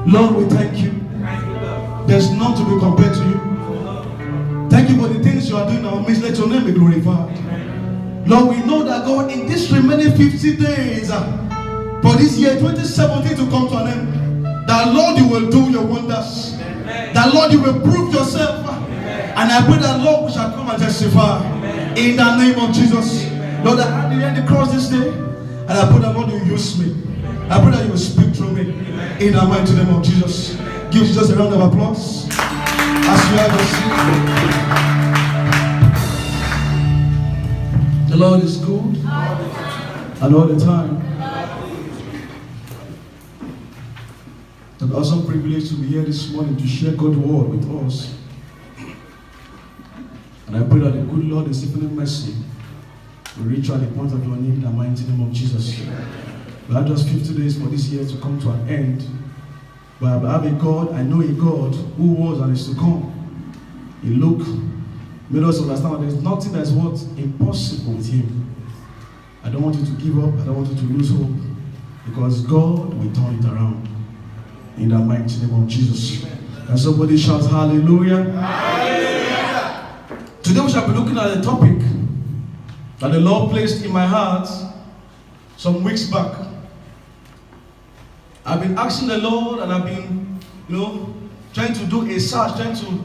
Lord, we thank you. There's none to be compared to you. Thank you for the things you are doing in our midst. Let your name be glorified. Lord, we know that God, in this remaining 50 days for this year 2017 to come to an end, that Lord, you will do your wonders. That Lord, you will prove yourself. And I pray that Lord, we shall come and testify in the name of Jesus. Lord, I had the cross this day, and I pray that Lord, you use me. I pray that you will speak through me in the mighty name of Jesus. Give Jesus a round of applause as you have received. The Lord is good and all the time. It's an awesome privilege to be here this morning to share God's word with us. And I pray that the good Lord, His infinite mercy, will reach you at the point of your need in the mighty name of Jesus. We have just 50 days for this year to come to an end. But I have a God, I know a God who was and is to come. He made us understand that there is nothing that is what impossible with Him. I don't want you to give up, I don't want you to lose hope, because God will turn it around in the mighty name of Jesus. And somebody shouts hallelujah. Hallelujah. Today we shall be looking at a topic that the Lord placed in my heart some weeks back. I've been asking the Lord, and I've been, trying to do a search, trying to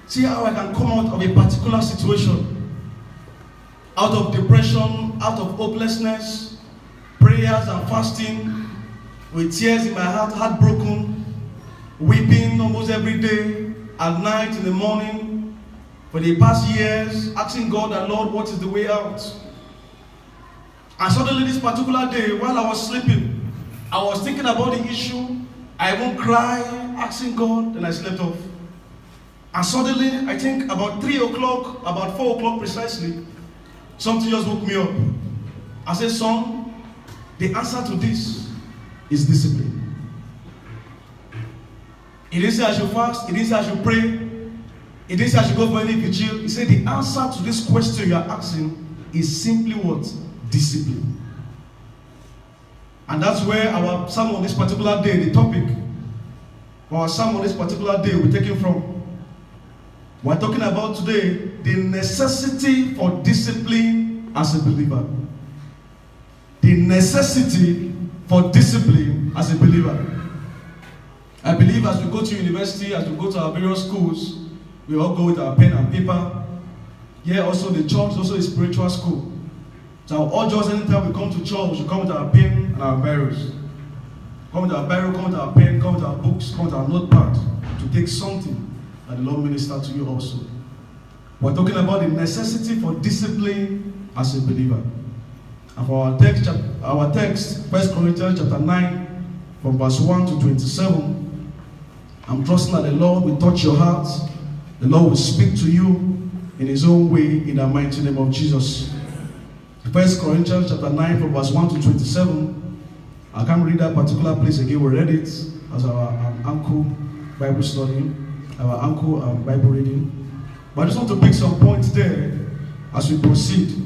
see how I can come out of a particular situation. Out of depression, out of hopelessness, prayers and fasting, with tears in my heart, heartbroken, weeping almost every day, at night, in the morning, for the past years, asking God and Lord, what is the way out? And suddenly this particular day, while I was sleeping, I was thinking about the issue. I won't cry, asking God, then I slept off. And suddenly, I think about 3 o'clock, about 4 o'clock precisely, something just woke me up. I said, son, the answer to this is discipline. It didn't say I should fast, it didn't say I should pray, it didn't say I should go for any vigil. He said the answer to this question you are asking is simply what? Discipline. And that's where our sermon on this particular day, the topic for our sermon on this particular day will be taken from. We're talking about today the necessity for discipline as a believer. The necessity for discipline as a believer. I believe as we go to university, as we go to our various schools, we all go with our pen and paper. Here also the church is also a spiritual school. So all just anytime we come to church, we should come with our pen and our barrels. Come with our barrel, come with our pen, come with our books, come with our notepad to take something that the Lord minister to you also. We're talking about the necessity for discipline as a believer. And for our text, 1 Corinthians chapter 9, from verse 1 to 27, I'm trusting that the Lord will touch your heart. The Lord will speak to you in His own way in the mighty name of Jesus. 1 Corinthians chapter 9, from verse 1 to 27. I can't read that particular place again. We read it as our uncle Bible study, our uncle Bible reading. But I just want to pick some points there as we proceed.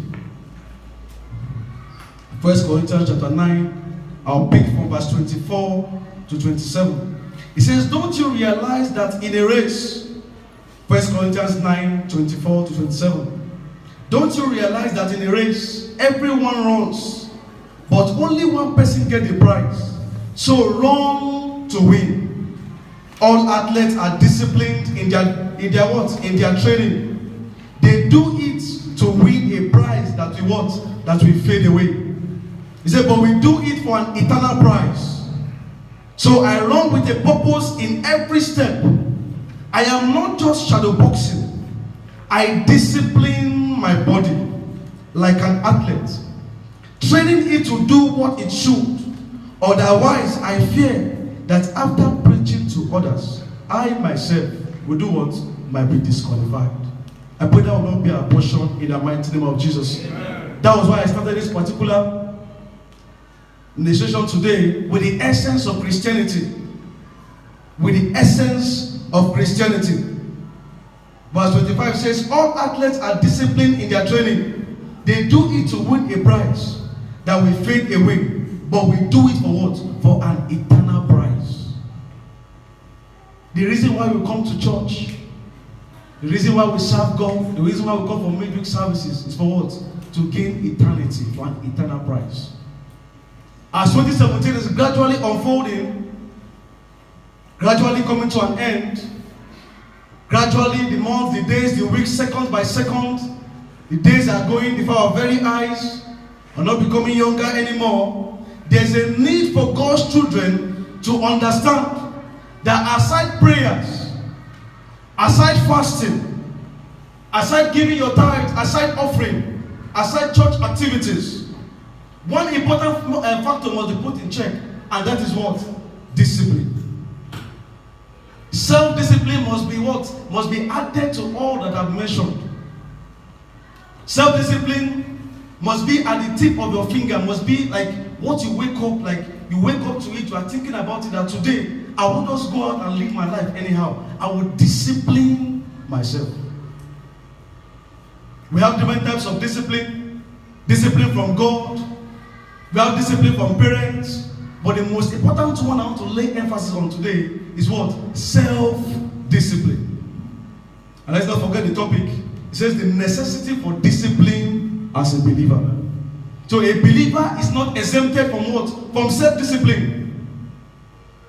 1 Corinthians chapter 9, I'll pick from verse 24 to 27. It says, don't you realize that in a race, 1 Corinthians 9, 24 to 27. Don't you realize that in a race, everyone runs, but only one person gets the prize? So run to win. All athletes are disciplined in their training. They do it to win a prize that will fade away. He said, but we do it for an eternal prize. So I run with a purpose in every step. I am not just shadow boxing. I discipline my body like an athlete, training it to do what it should. Otherwise, I fear that after preaching to others, I myself will do what? Might be disqualified. I pray that will not be our portion in the mighty name of Jesus. Amen. That was why I started this particular ministration today with the essence of Christianity. With the essence of Christianity. Verse 25 says, all athletes are disciplined in their training. They do it to win a prize that will fade away. But we do it for what? For an eternal prize. The reason why we come to church, the reason why we serve God, the reason why we come for midweek services is for what? To gain eternity, for an eternal prize. As 2017 is gradually unfolding, gradually coming to an end, gradually the months, the days, the weeks, second by second, the days are going before our very eyes, are not becoming younger anymore. There's a need for God's children to understand that aside prayers, aside fasting, aside giving your tithe, aside offering, aside church activities, one important factor must be put in check, and that is what? Discipline. Self-discipline must be what? Must be added to all that I've mentioned. Self-discipline must be at the tip of your finger, must be like what you wake up, like you wake up to it, you are thinking about it, that today I won't just go out and live my life anyhow. I will discipline myself. We have different types of discipline. Discipline from God. We have discipline from parents. But the most important one I want to lay emphasis on today is what? Self-discipline. And let's not forget the topic. It says the necessity for discipline as a believer. So a believer is not exempted from what? From self-discipline.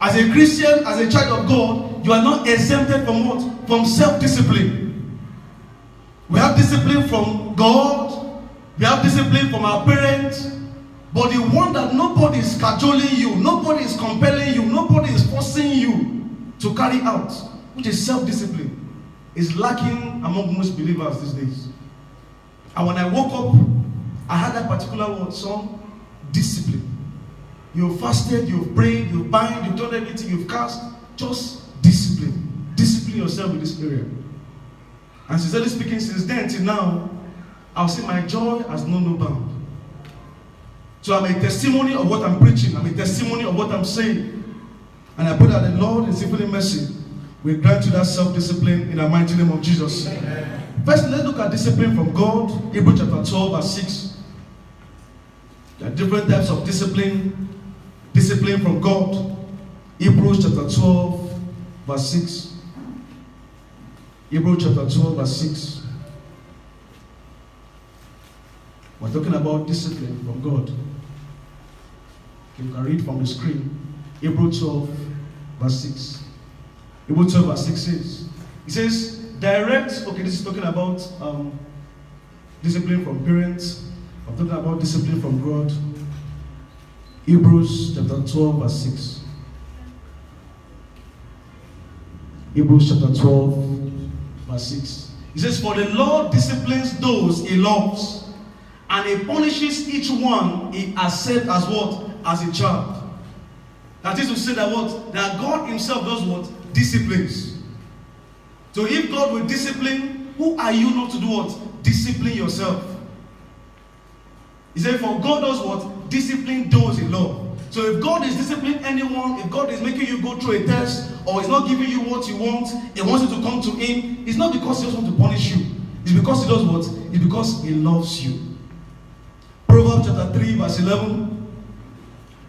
As a Christian, as a child of God, you are not exempted from what? From self-discipline. We have discipline from God. We have discipline from our parents. But the one that nobody is cajoling you, nobody is compelling you, nobody is forcing you to carry out, which is self-discipline, is lacking among most believers these days. And when I woke up, I had that particular word, song, discipline. You've fasted, you've prayed, you've bind, you've done everything, you've cast. Just discipline. Discipline yourself in this area. And sincerely speaking, since then till now, I'll say my joy has known no bound. So I'm a testimony of what I'm preaching. I'm a testimony of what I'm saying. And I pray that the Lord in His infinite mercy will grant you that self-discipline in the mighty name of Jesus. Amen. First, let's look at discipline from God. Hebrews chapter 12, verse 6. There are different types of discipline. Discipline from God. Hebrews chapter 12, verse 6. Hebrews chapter 12, verse 6. We're talking about discipline from God. You can read from the screen. Hebrews 12, verse 6. Hebrews 12, verse 6 says, it says, direct, okay, this is talking about discipline from parents. I'm talking about discipline from God. Hebrews chapter 12, verse 6. Hebrews chapter 12, verse 6. It says, for the Lord disciplines those He loves, and He punishes each one He accepts as what? As a child. That is to say that what? That God Himself does what? Disciplines. So if God will discipline, who are you not to do what? Discipline yourself. He said, for God does what? Discipline those He loves. So if God is disciplining anyone, if God is making you go through a test, or He's not giving you what you want, He wants you to come to Him, it's not because He just wants to punish you. It's because He does what? It's because He loves you. Proverbs chapter 3, verse 11.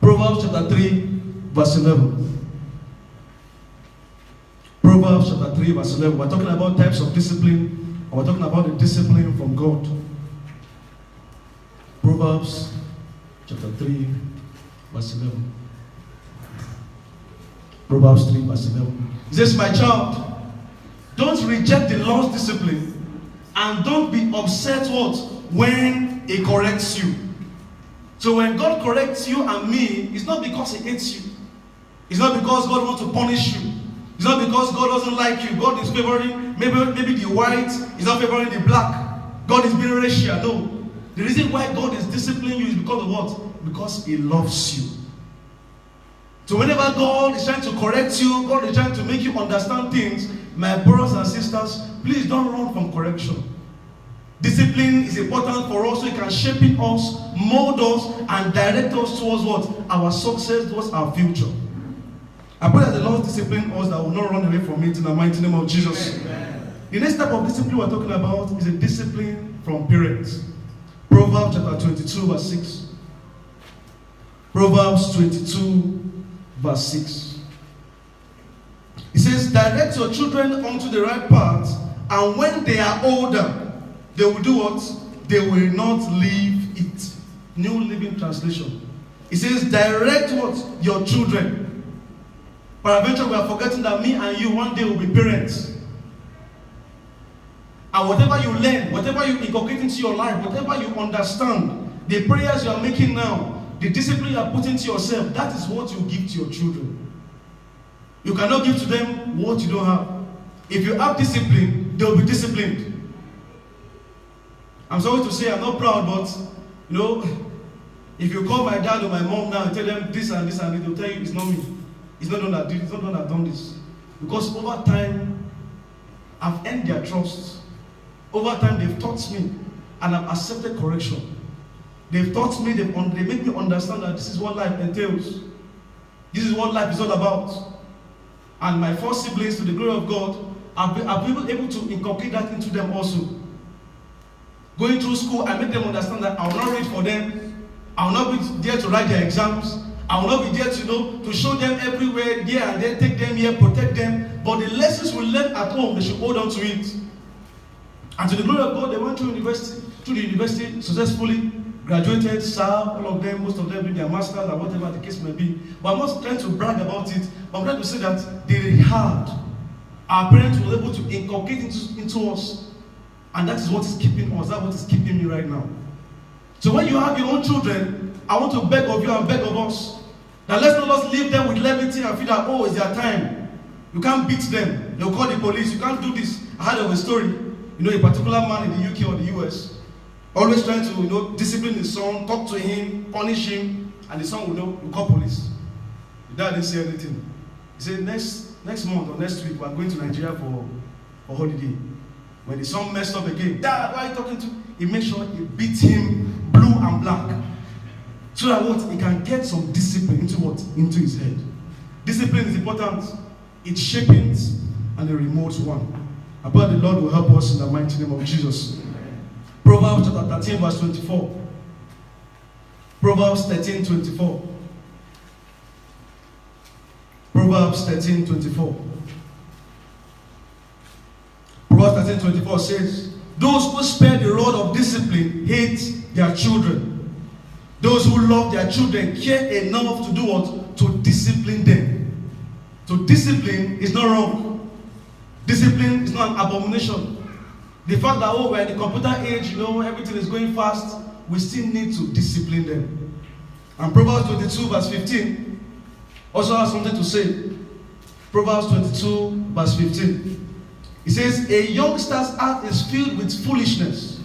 Proverbs chapter 3, verse 11. Proverbs chapter 3, verse 11. We're talking about types of discipline, and we're talking about the discipline from God. Proverbs chapter 3, verse 11. Proverbs 3, verse 11. It says, my child, don't reject the Lord's discipline, and don't be upset what? When He corrects you. So when God corrects you and me, it's not because He hates you. It's not because God wants to punish you. It's not because God doesn't like you. God is favoring maybe the white. He's not favoring the black. God is being racial. No. The reason why God is disciplining you is because of what? Because He loves you. So whenever God is trying to correct you, God is trying to make you understand things, my brothers and sisters, please don't run from correction. Discipline is important for us so it can shape us, mold us, and direct us towards what? Our success, towards our future. I pray that the Lord discipline us, that will not run away from it in the mighty name of Jesus. Amen. The next type of discipline we're talking about is a discipline from parents. Proverbs chapter 22, verse 6. Proverbs 22, verse 6. It says, direct your children onto the right path, and when they are older, they will do what? They will not leave it. New Living Translation. It says, direct what? Your children. Peradventure, we are forgetting that me and you one day will be parents. And whatever you learn, whatever you inculcate into your life, whatever you understand, the prayers you are making now, the discipline you are putting to yourself, that is what you give to your children. You cannot give to them what you don't have. If you have discipline, they will be disciplined. I'm sorry to say I'm not proud, but you know, if you call my dad or my mom now and tell them this and this and this, they'll tell you it's not me. It's not done that did, it's not done that done this. Because over time, I've earned their trust. Over time, they've taught me, and I've accepted correction. They've taught me, they make me understand that this is what life entails. This is what life is all about. And my four siblings, to the glory of God, I've been able to inculcate that into them also. Going through school, I make them understand that I will not read for them. I will not be there to write their exams. I will not be there to show them everywhere, here and there, take them here, protect them. But the lessons we learn at home, they should hold on to it. And to the glory of God, they went through the university successfully, graduated, served, all of them, most of them did their masters and whatever the case may be. But I'm not trying to brag about it, but I'm trying to say that they had. Our parents were able to inculcate into us. And that is what is keeping us. That's what is keeping me right now. So when you have your own children, I want to beg of you and beg of us that let's not just leave them with levity and feel that, oh, it's their time. You can't beat them. They'll call the police. You can't do this. I heard of a story. You know, a particular man in the UK or the US, always trying to, discipline his son, talk to him, punish him, and the son will call police. The dad didn't say anything. He said, next month or next week, we're going to Nigeria for holiday. When the son messed up again, Dad, why are you talking to? He makes sure he beats him blue and black. So that he can get some discipline into his head. Discipline is important. It shapes and it removes one. I pray the Lord will help us in the mighty name of Jesus. Proverbs chapter 13 verse 24. Proverbs 13:24. Proverbs 13:24. Proverbs 13:24 says, those who spare the rod of discipline hate their children. Those who love their children care enough to do what? To discipline them. To discipline is not wrong. Discipline is not an abomination. The fact that, we're in the computer age, everything is going fast, we still need to discipline them. And Proverbs 22 verse 15 also has something to say. Proverbs 22 verse 15. It says, a youngster's heart is filled with foolishness,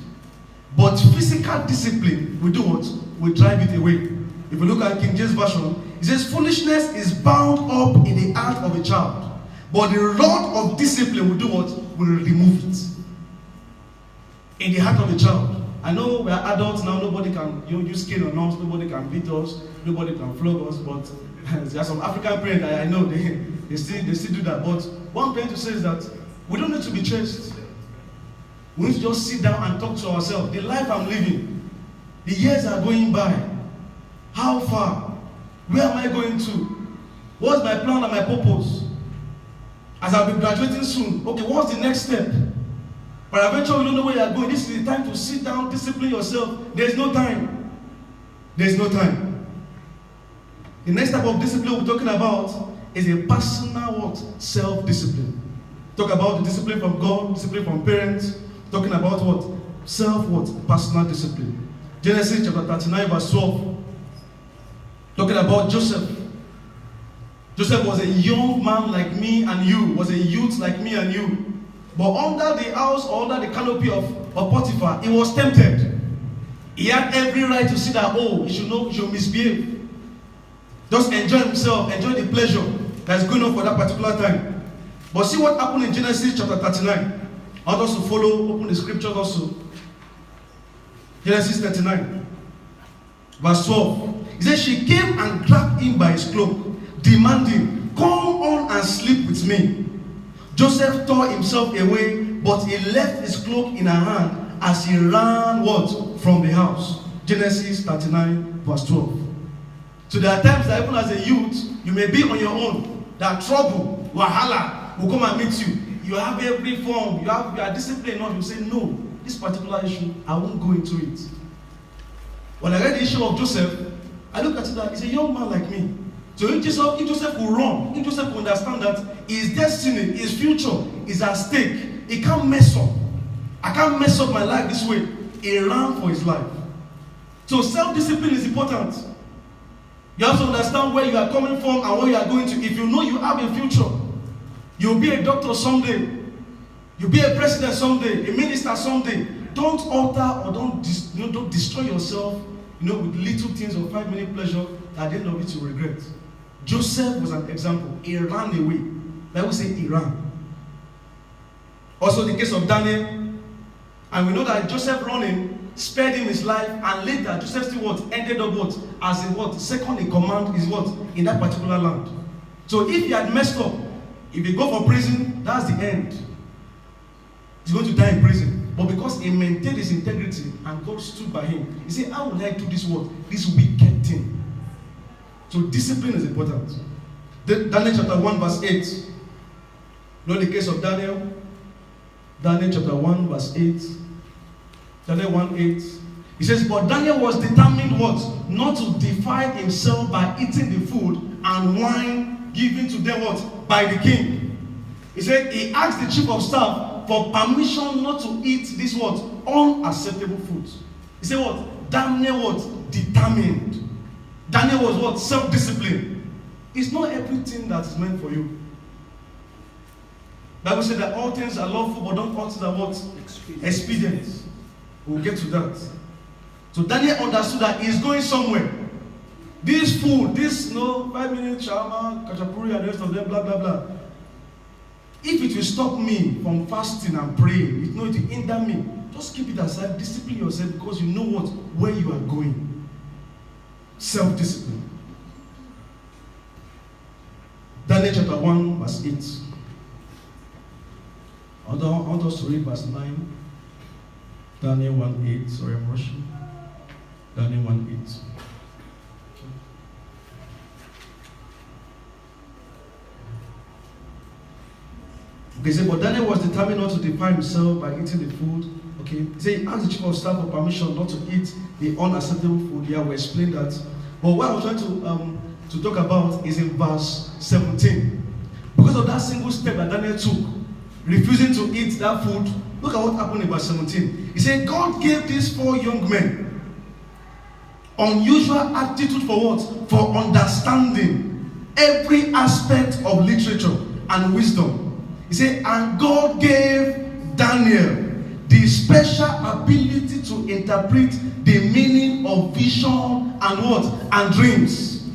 but physical discipline will do what? Will drive it away. If you look at King James Version, it says, foolishness is bound up in the heart of a child, but the rod of discipline will do what? Will remove it. In the heart of a child. I know we are adults now, nobody can use cane on us, nobody can beat us, nobody can flog us, but there are some African parents, I know, they still do that. But what I'm trying to say is that we don't need to be chased. We need to just sit down and talk to ourselves. The life I'm living, the years are going by. How far? Where am I going to? What's my plan and my purpose? As I'll be graduating soon, okay, what's the next step? But eventually you don't know where you're going. This is the time to sit down, discipline yourself. There's no time. There's no time. The next type of discipline we're talking about is a personal what? Self-discipline. Talk about the discipline from God, discipline from parents. Talking about what? Personal discipline. Genesis chapter 39 verse 12. Talking about Joseph. Joseph was a young man like me and you, was a youth like me and you. But under the house or under the canopy of Potiphar, he was tempted. He had every right to see that, he should misbehave. Just enjoy himself, enjoy the pleasure that's going on for that particular time. But see what happened in Genesis chapter 39. I want us to open the scriptures also. Genesis 39, verse 12. He says, she came and grabbed him by his cloak, demanding, come on and sleep with me. Joseph tore himself away, but he left his cloak in her hand as he ran what? From the house. Genesis 39, verse 12. So there are times that even as a youth, you may be on your own. There are trouble, wahala, will come and meet you. You have every form, you are disciplined enough. You say, no, this particular issue, I won't go into it. When I read the issue of Joseph, I look at it that he's a young man like me. So if Joseph will run, if Joseph will understand that his destiny, his future is at stake, he can't mess up. I can't mess up my life this way. He ran for his life. So self-discipline is important. You have to understand where you are coming from and where you are going to. If you know you have a future, you'll be a doctor someday, you'll be a president someday, a minister someday. Don't alter or don't destroy yourself, with little things or 5-minute pleasure. At the end of it, you regret. Joseph was an example. He ran away. Bible says he ran. Also, the case of Daniel, and we know that Joseph running spared him his life, and later Joseph still ended up as a second in command is in that particular land. So if he had messed up, if he go for prison, that's the end. He's going to die in prison. But because he maintained his integrity and God stood by him, he said, how would I do this this wicked thing? So discipline is important. Daniel chapter 1 verse 8. Know the case of Daniel? Daniel chapter 1 verse 8. Daniel 1:8. He says, but Daniel was determined not to defile himself by eating the food and wine given to them by the king. He said he asked the chief of staff for permission not to eat this unacceptable food. He said Daniel was determined. Daniel was self-discipline. It's not everything that is meant for you. Bible said that all things are lawful, but not all things are expedient. We'll get to that. So Daniel understood that he's going somewhere. This food, 5-minute shawarma, kachapuri, and the rest of them, blah blah blah. If it will stop me from fasting and praying, it will hinder me. Just keep it aside, discipline yourself, because you know where you are going. Self-discipline. Daniel chapter 1 verse 8. I want us to read verse 9. Daniel 1:8. Sorry, I'm rushing. Daniel 1:8. Okay, so but Daniel was determined not to defile himself by eating the food. Okay, he said he asked the chief of staff for permission not to eat the unacceptable food. Yeah, we explained that. But what I was trying to talk about is in verse 17. Because of that single step that Daniel took, refusing to eat that food, look at what happened in verse 17. He said, God gave these 4 young men unusual aptitude for For understanding every aspect of literature and wisdom. He said, and God gave Daniel the special ability to interpret the meaning of vision and and dreams.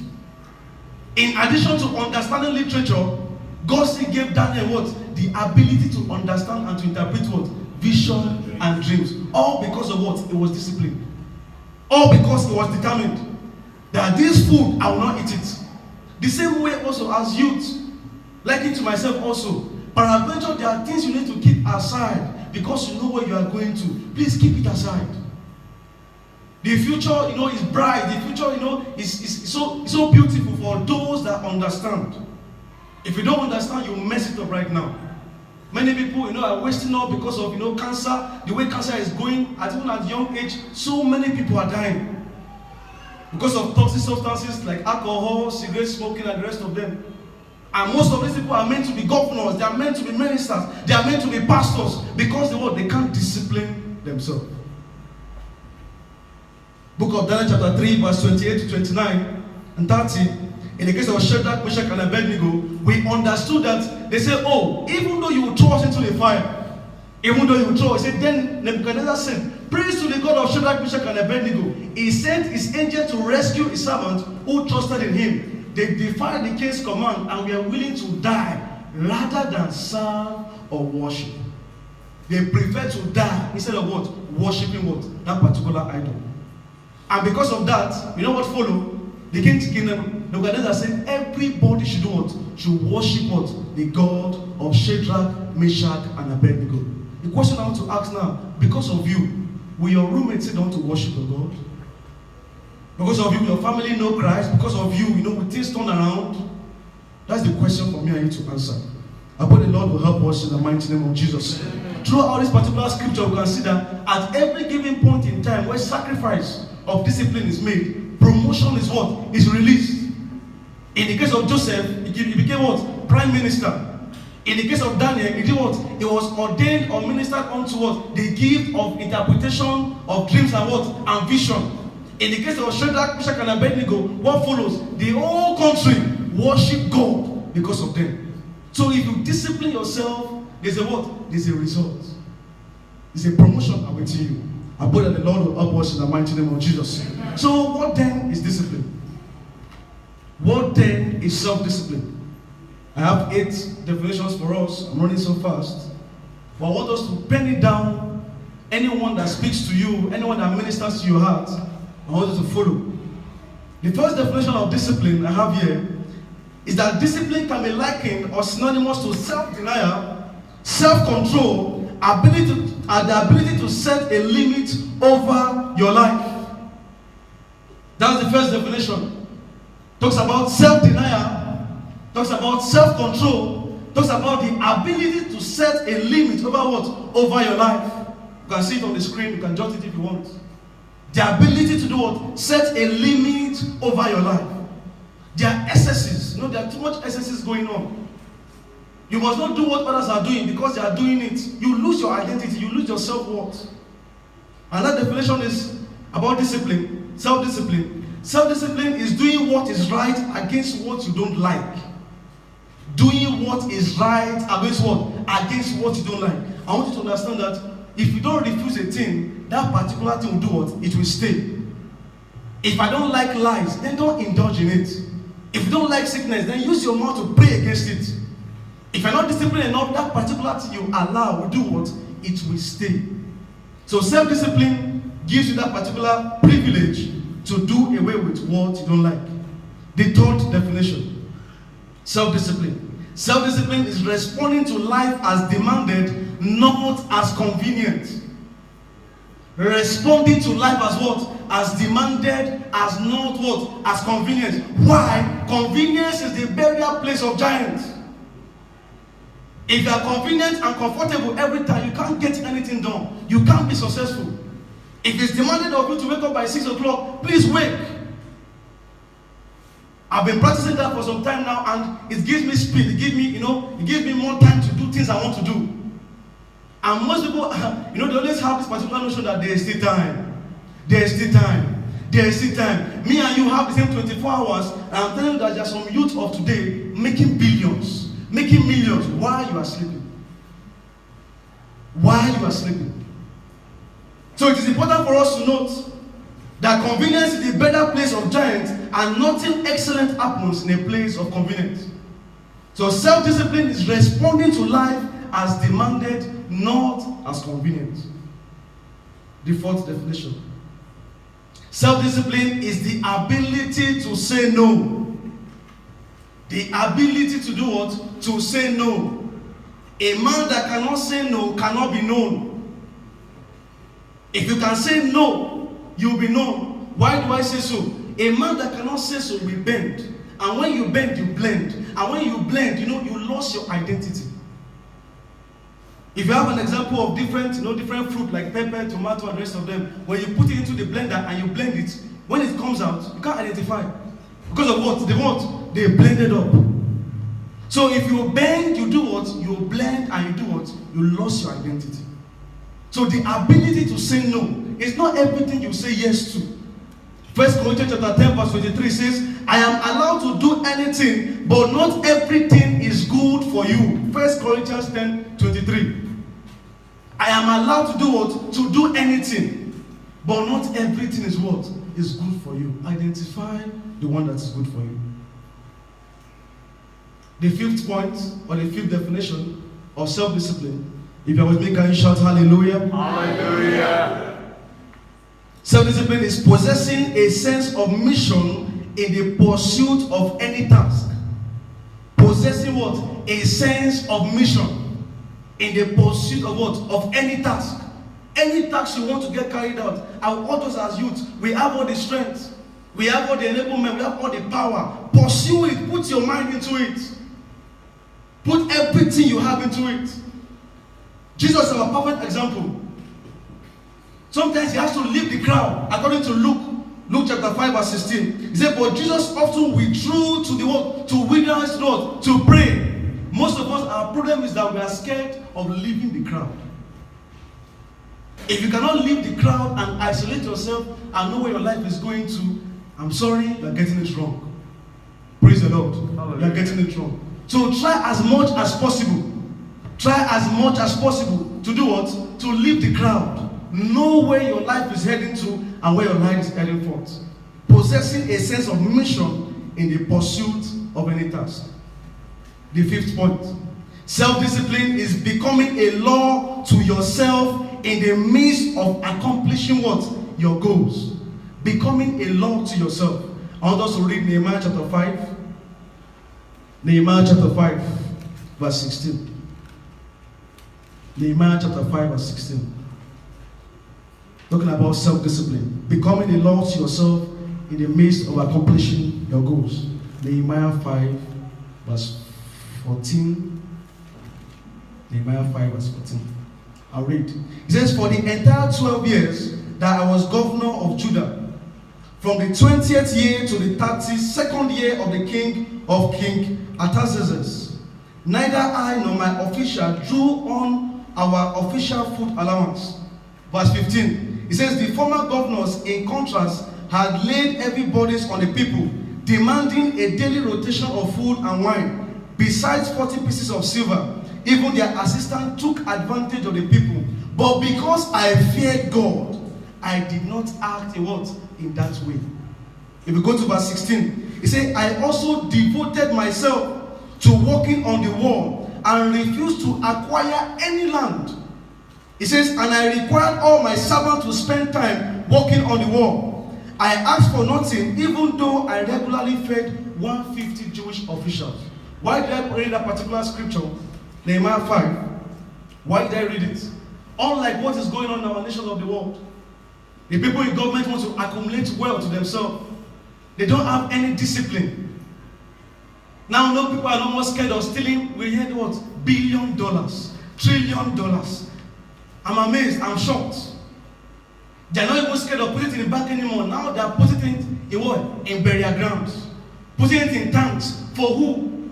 In addition to understanding literature, God still gave Daniel the ability to understand and to interpret vision and dreams. All because of It was discipline. All because he was determined that this food, I will not eat it. The same way also as youth, like it to myself also. Peradventure, there are things you need to keep aside because you know where you are going to. Please keep it aside. The future, is bright. The future, is so beautiful for those that understand. If you don't understand, you mess it up right now. Many people, are wasting up because of, cancer. The way cancer is going, even at young age, so many people are dying because of toxic substances like alcohol, cigarette smoking, and the rest of them. And most of these people are meant to be governors, they are meant to be ministers, they are meant to be pastors because they can't discipline themselves. Book of Daniel chapter 3 verse 28 to 29 and 30. In the case of Shadrach, Meshach, and Abednego, we understood that they said, even though you will throw us into the fire, even though you will throw us, then Nebuchadnezzar said, praise to the God of Shadrach, Meshach, and Abednego. He sent his angel to rescue his servant who trusted in him. They defied the king's command and were willing to die rather than serve or worship. They prefer to die instead of worshiping that particular idol. And because of that, you know what followed? The king's kingdom, Nebuchadnezzar said everybody should do should worship the God of Shadrach, Meshach, and Abednego. The question I want to ask now, because of you, will your roommates say they want to worship the God? Because of you, your family know Christ. Because of you, will things turn around? That's the question for me and you to answer. I pray the Lord will help us in the mighty name of Jesus. Throughout this particular scripture, we can see that at every given point in time where sacrifice of discipline is made, promotion is what? Is released. In the case of Joseph, he became what? Prime minister. In the case of Daniel, he did what? He was ordained or ministered unto what? The gift of interpretation of dreams and what? And vision. In the case of Shadrach, Meshach, and Abednego, what follows? The whole country worship God because of them. So if you discipline yourself, there's a what? There's a result. There's a promotion awaiting you. I pray that the Lord will help us in the mighty name of Jesus. So what then is discipline? What then is self-discipline? I have 8 definitions for us. I'm running so fast. But I want us to pen it down. Anyone that speaks to you, anyone that ministers to your heart, I want you to follow. The first definition of discipline I have here is that discipline can be likened or synonymous to self-denial, self-control, the ability to set a limit over your life. That's the first definition. Talks about self-denial, talks about self-control, talks about the ability to set a limit over what? Over your life. You can see it on the screen, you can jot it if you want. The ability to do what? Set a limit over your life. There are excesses. You know, there are too much excesses going on. You must not do what others are doing because they are doing it. You lose your identity, you lose your self-worth. And that definition is about discipline, self-discipline. Self-discipline is doing what is right against what you don't like. Doing what is right against what? Against what you don't like. I want you to understand that if you don't refuse a thing, that particular thing will do what? It will stay. If I don't like lies, then don't indulge in it. If you don't like sickness, then use your mouth to pray against it. If you're not disciplined enough, that particular thing you allow will do what? It will stay. So self-discipline gives you that particular privilege to do away with what you don't like. The third definition, self-discipline. Self-discipline is responding to life as demanded, not as convenient. Responding to life as what? As demanded, as not what? As convenient. Why? Convenience is the burial place of giants. If you are convenient and comfortable every time, you can't get anything done. You can't be successful. If it's demanded of you to wake up by 6 o'clock, please wake. I've been practicing that for some time now, and it gives me speed. It gives me, it gives me more time to do things I want to do. And most people, they always have this particular notion that there is still time. There is still time. There is still time. Me and you have the same 24 hours, and I'm telling you that there are some youth of today making billions, making millions while you are sleeping. While you are sleeping. So it is important for us to note that convenience is the better place of giants, and nothing excellent happens in a place of convenience. So self-discipline is responding to life as demanded, not as convenient. The fourth definition. Self-discipline is the ability to say no. The ability to do what? To say no. A man that cannot say no cannot be known. If you can say no, you'll be known. Why do I say so? A man that cannot say so will bend. And when you bend, you blend. And when you blend, you lost your identity. If you have an example of different fruit like pepper, tomato, and the rest of them, when you put it into the blender and you blend it, when it comes out, you can't identify. Because of what? They blended up. So if you bend, you do what? You blend and you do what? You lost your identity. So the ability to say no is not everything you say yes to. 1 Corinthians chapter 10 verse 23 says, I am allowed to do anything, but not everything is good for you. 1 Corinthians 10:23. I am allowed to do what? To do anything, but not everything is what? Is good for you. Identify the one that is good for you. The fifth point, or the fifth definition of self-discipline. If you are with me, can you shout hallelujah? Hallelujah. Self-discipline is possessing a sense of mission in the pursuit of any task. Possessing what? A sense of mission in the pursuit of what? Of any task. Any task you want to get carried out. And what us as youth, we have all the strength. We have all the enablement. We have all the power. Pursue it. Put your mind into it. Put everything you have into it. Jesus is our perfect example. Sometimes he has to leave the crowd. According to Luke chapter 5 verse 16. He said, but Jesus often withdrew to the world, to wilderness road, to pray. Most of us, our problem is that we are scared of leaving the crowd. If you cannot leave the crowd and isolate yourself and know where your life is going to, I'm sorry, you are getting it wrong. Praise the Lord. You are getting it wrong. So try as much as possible. Try as much as possible to do what? To leave the crowd. Know where your life is heading to and where your life is heading forth. Possessing a sense of mission in the pursuit of any task. The fifth point. Self-discipline is becoming a law to yourself in the midst of accomplishing what? Your goals. Becoming a law to yourself. I want us to read Nehemiah chapter 5. Nehemiah chapter 5 verse 16. Nehemiah chapter 5 verse 16. Talking about self-discipline. Becoming a law to yourself in the midst of accomplishing your goals. Nehemiah 5 verse 14. Nehemiah 5 verse 14. I'll read. It says, for the entire 12 years that I was governor of Judah, from the 20th year to the 32nd year of the King Artaxerxes, neither I nor my official drew on our official food allowance. Verse 15. It says, the former governors, in contrast, had laid heavy burdens on the people, demanding a daily rotation of food and wine, besides 40 pieces of silver. Even their assistant took advantage of the people. But because I feared God, I did not act in what? In that way. If we go to verse 16, it says, I also devoted myself to working on the wall and refused to acquire any land. It says, and I required all my servants to spend time working on the wall. I asked for nothing, even though I regularly fed 150 Jewish officials. Why did I read that particular scripture? Nehemiah 5. Why did I read it? Unlike what is going on in our nations of the world, the people in government want to accumulate wealth to themselves. They don't have any discipline. Now, no, people are no more scared of stealing. We heard what? $1 billion, $1 trillion. I'm amazed. I'm shocked. They're not even scared of putting it in the bank anymore. Now they're putting it in what? In burial grounds. Putting it in tanks. For who?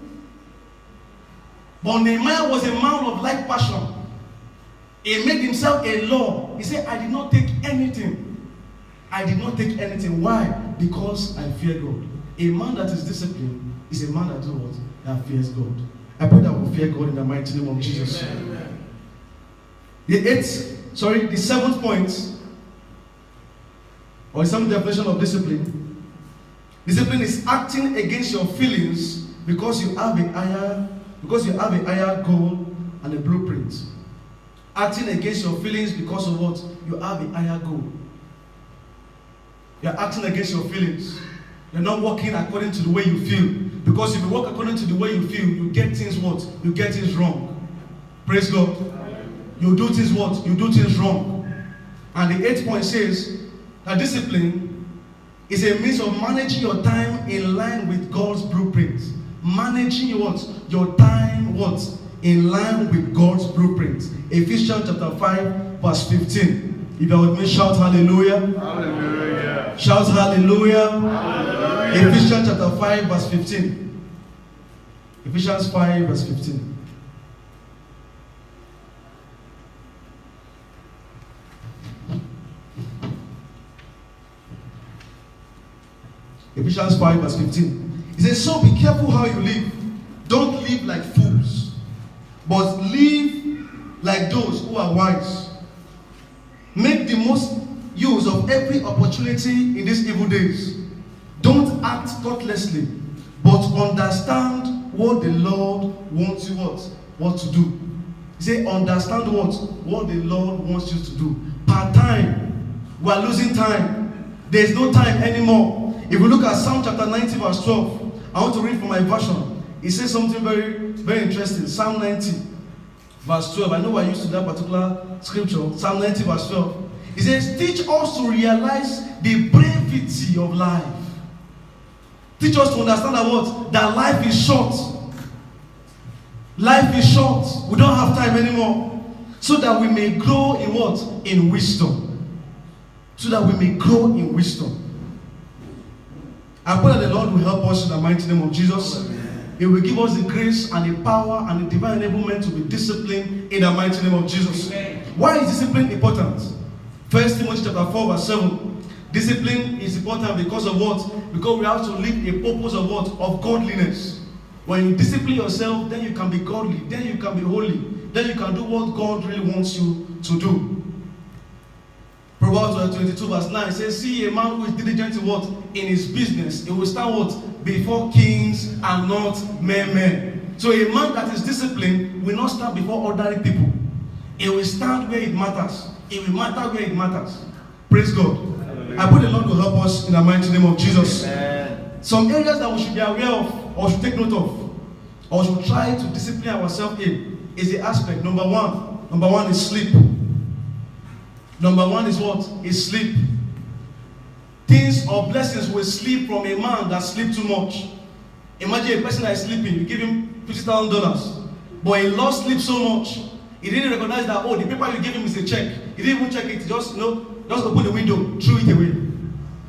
But Nehemiah was a man of like passion. He made himself a law. He said, I did not take anything. I did not take anything. Why? Because I fear God. A man that is disciplined is a man that does what? That fears God. I pray that we fear God in the mighty name of Jesus. Amen. The seventh point, or some definition of discipline. Discipline is acting against your feelings because you have a higher goal and a blueprint. Acting against your feelings because of what? You have a higher goal. You are acting against your feelings. You're not working according to the way you feel. Because if you work according to the way you feel, you get things what? You get things wrong. Praise God. You do things what? You do things wrong. And the 8th point says that discipline is a means of managing your time in line with God's blueprint. Managing what? Your time what? In line with God's blueprint. Ephesians chapter 5 verse 15. If you are with me, shout hallelujah. Hallelujah. Shout hallelujah. Hallelujah. Ephesians chapter 5 verse 15. Ephesians 5 verse 15. Ephesians 5 verse 15. It says, so be careful how you live. Don't live like fools, but live like those who are wise. Make the most use of every opportunity in these evil days. Don't act thoughtlessly, but understand what the Lord wants you what to do. He said, understand what the Lord wants you to do. Part time. We are losing time. There is no time anymore. If we look at Psalm chapter 90 verse 12, I want to read from my version. It says something very, very interesting. Psalm 90 verse 12. I know we're used to that particular scripture. Psalm 90 verse 12. It says, teach us to realize the brevity of life. Teach us to understand that life is short. Life is short. We don't have time anymore. So that we may grow in what? In wisdom. So that we may grow in wisdom. I pray that the Lord will help us in the mighty name of Jesus. Amen. He will give us the grace and the power and the divine enablement to be disciplined in the mighty name of Jesus. Amen. Why is discipline important? 1 Timothy chapter 4 verse 7. Discipline is important because of what? Because we have to live a purpose of what? Of godliness. When you discipline yourself, then you can be godly, then you can be holy, then you can do what God really wants you to do. Proverbs 22 verse 9 says, see a man who is diligent in what? In his business. He will stand what? Before kings and not mere men. So a man that is disciplined will not stand before ordinary people. He will stand where it matters. It will matter where it matters. Praise God. Hallelujah. I pray the Lord will help us in the mighty name of Jesus. Amen. Some areas that we should be aware of, or should take note of, or should try to discipline ourselves in, is the aspect. Number one is sleep. Number one is what? Is sleep. Things or blessings will sleep from a man that sleeps too much. Imagine a person that is sleeping, you give him $50,000, but he lost sleep so much, he didn't recognize that, oh, the paper you give him is a check. He didn't even check it, just open the window, threw it away.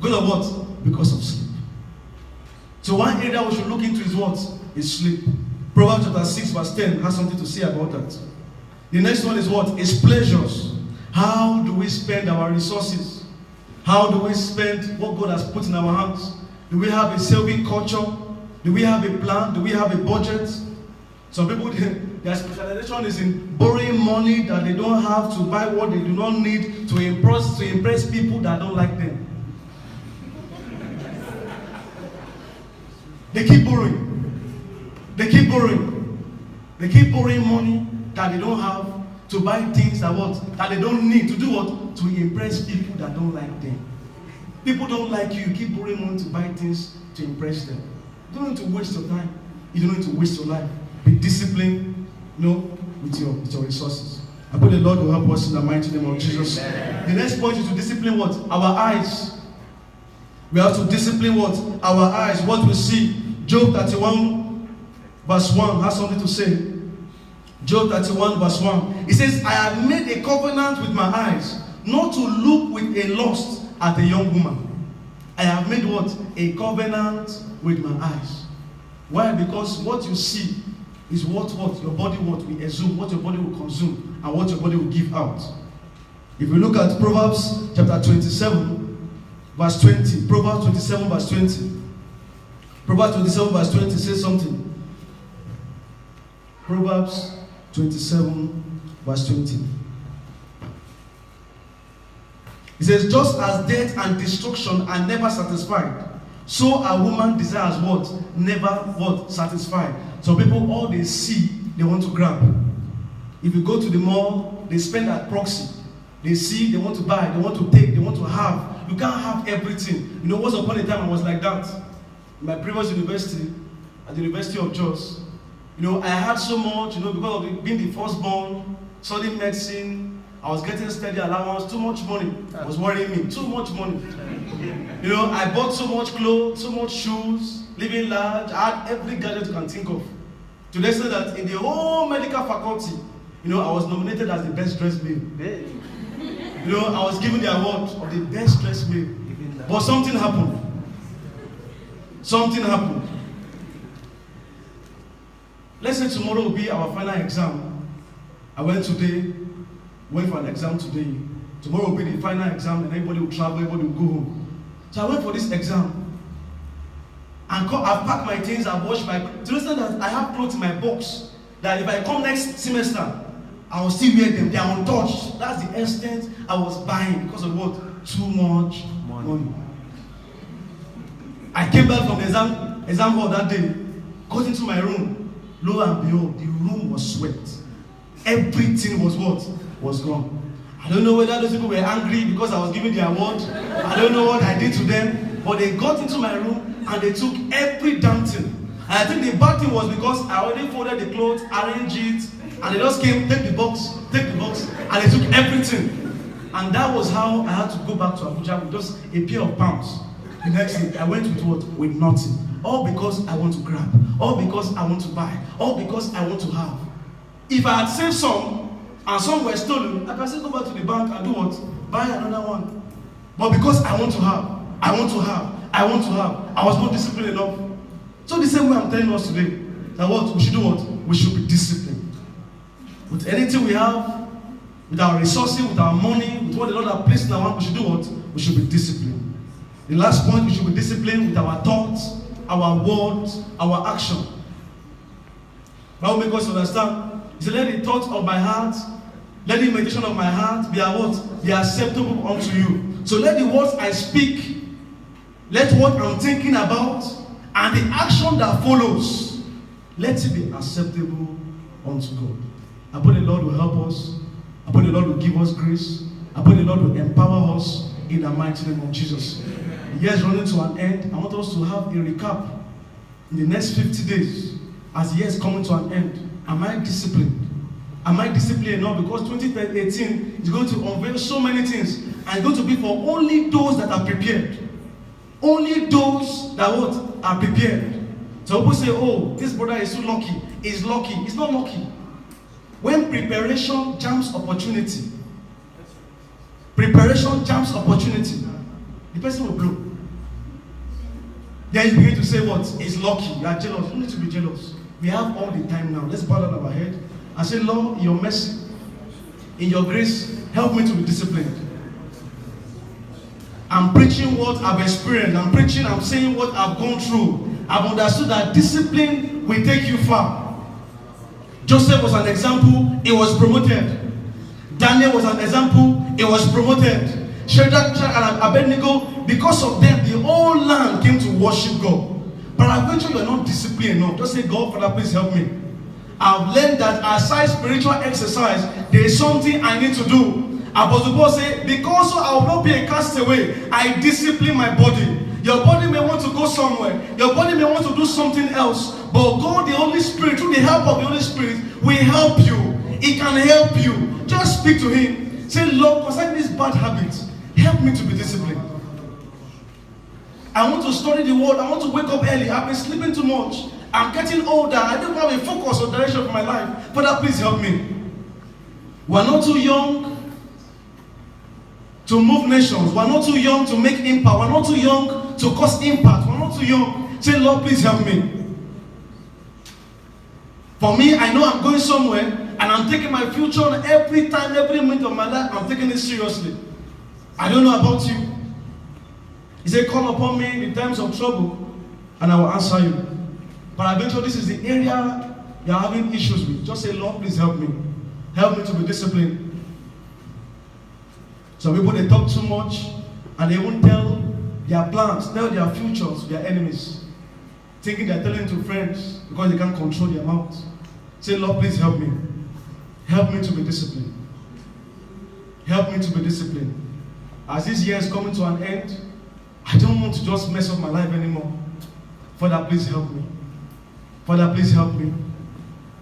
Because of what? Because of sleep. So one area we should look into is what? Is sleep. Proverbs chapter 6 verse 10 has something to say about that. The next one is what? Is pleasures. How do we spend our resources? How do we spend what God has put in our hands? Do we have a saving culture? Do we have a plan? Do we have a budget? Some people, their specialization is in borrowing money that they don't have to buy what they do not need to impress people that don't like them. They keep borrowing. They keep borrowing. They keep borrowing money that they don't have to buy things that what? That they don't need. To do what? To impress people that don't like them. People don't like you. You keep borrowing money to buy things to impress them. You don't need to waste your time. You don't need to waste your life. Be disciplined, with your resources. I pray the Lord will help us in the mighty name of Jesus. Amen. The next point is to discipline what? Our eyes. We have to discipline what? Our eyes. What we see. Job 31 verse 1 has something to say. Job 31 verse 1. It says, I have made a covenant with my eyes, not to look with a lust at a young woman. I have made what? A covenant with my eyes. Why? Because what you see is what your body will assume, what your body will consume, and what your body will give out. If you look at Proverbs chapter 27 verse 20. Proverbs 27 verse 20. Proverbs 27 verse 20 says something. Proverbs 27 verse 20. It says, just as death and destruction are never satisfied, so a woman desires what? Never what? Satisfied. Some people, all they see, they want to grab. If you go to the mall, they spend at proxy. They see, they want to buy, they want to take, they want to have. You can't have everything. Once upon a time I was like that. In my previous university, at the University of Jos, I had so much, because of being the firstborn, studying medicine, I was getting steady allowance, too much money was worrying me, too much money. I bought so much clothes, so much shoes, living large, I had every gadget you can think of. To the extent that in the whole medical faculty, I was nominated as the best dressed male. I was given the award of the best dressed male. But something happened. Something happened. Let's say tomorrow will be our final exam. I went for an exam today. Tomorrow will be the final exam and everybody will travel, everybody will go home. So I went for this exam. And I've packed my things, I've washed my... To understand that I have clothes in my box that if I come next semester, I will still wear them. They are untouched. That's the extent I was buying because of what? Too much money. I came back from the exam hall that day, got into my room. Lo and behold, the room was swept. Everything was what? Was gone. I don't know whether those people were angry because I was giving the award. I don't know what I did to them. But they got into my room and they took every damn thing. And I think the bad thing was because I already folded the clothes, arranged it, and they just came, take the box, and they took everything. And that was how I had to go back to Abuja with just a pair of pounds. The next day, I went with what? With nothing. All because I want to grab. All because I want to buy. All because I want to have. If I had saved some, and some were stolen, I can still go back to the bank and do what? Buy another one. But because I want to have, I want to have, I want to have, I was not disciplined enough. So the same way I'm telling us today, that what? We should do what? We should be disciplined. With anything we have, with our resources, with our money, with what the Lord has placed in our hand, we should do what? We should be disciplined. The last point, we should be disciplined with our thoughts, our words, our action. That will make us understand. He said, let the thoughts of my heart, let the meditation of my heart be what? Be acceptable unto you. So let the words I speak, let what I'm thinking about, and the action that follows, let it be acceptable unto God. I pray the Lord will help us. I pray the Lord will give us grace. I pray the Lord will empower us in the mighty name of Jesus. The year is running to an end. I want us to have a recap in the next 50 days. As the year is coming to an end, am I disciplined? Am I disciplined enough? Because 2018 is going to unveil so many things, and it's going to be for only those that are prepared. Only those that what? Are prepared. So people say, oh, this brother is so lucky. He's lucky. He's not lucky. When preparation jams opportunity, preparation jams opportunity, the person will blow. Then you begin to say what? He's lucky. You are jealous. You don't need to be jealous. We have all the time now. Let's bow down our head and say, Lord, in your mercy, in your grace, help me to be disciplined. I'm preaching what I've experienced. I'm saying what I've gone through. I've understood that discipline will take you far. Joseph was an example, he was promoted. Daniel was an example, he was promoted. Shadrach, Meshach, and Abednego, because of them, the whole land came to worship God. But I'm sure you're not disciplined enough. Just say, God, Father, please help me. I've learned that aside spiritual exercise, there is something I need to do. Apostle Paul said, because I will not be a castaway, I discipline my body. Your body may want to go somewhere. Your body may want to do something else. But God, the Holy Spirit, through the help of the Holy Spirit, will help you. He can help you. Just speak to Him. Say, Lord, concerning this bad habit, help me to be disciplined. I want to study the word. I want to wake up early. I've been sleeping too much. I'm getting older. I don't have a focus or direction for my life. Father, please help me. We're not too young to move nations. We're not too young to make impact. We're not too young to cause impact. We're not too young. Say, Lord, please help me. For me, I know I'm going somewhere, and I'm taking my future on every time, every minute of my life. I'm taking it seriously. I don't know about you. He said, call upon me in times of trouble, and I will answer you. But I bet you this is the area you're having issues with. Just say, Lord, please help me. Help me to be disciplined. Some people, they talk too much, and they won't tell their plans, tell their futures to their enemies, thinking they're telling to friends because they can't control their mouth. Say, Lord, please help me. Help me to be disciplined. Help me to be disciplined. As this year is coming to an end, I don't want to just mess up my life anymore. Father, please help me. Father, please help me.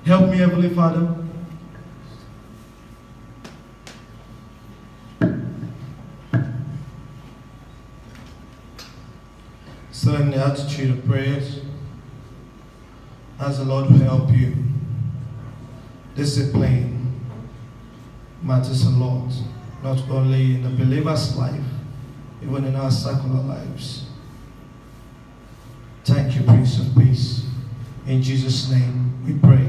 Help me, Heavenly Father. So in the attitude of prayers, as the Lord will help you, discipline matters a lot, not only in the believer's life, even in our secular lives. Thank you, Prince of Peace. In Jesus' name we pray.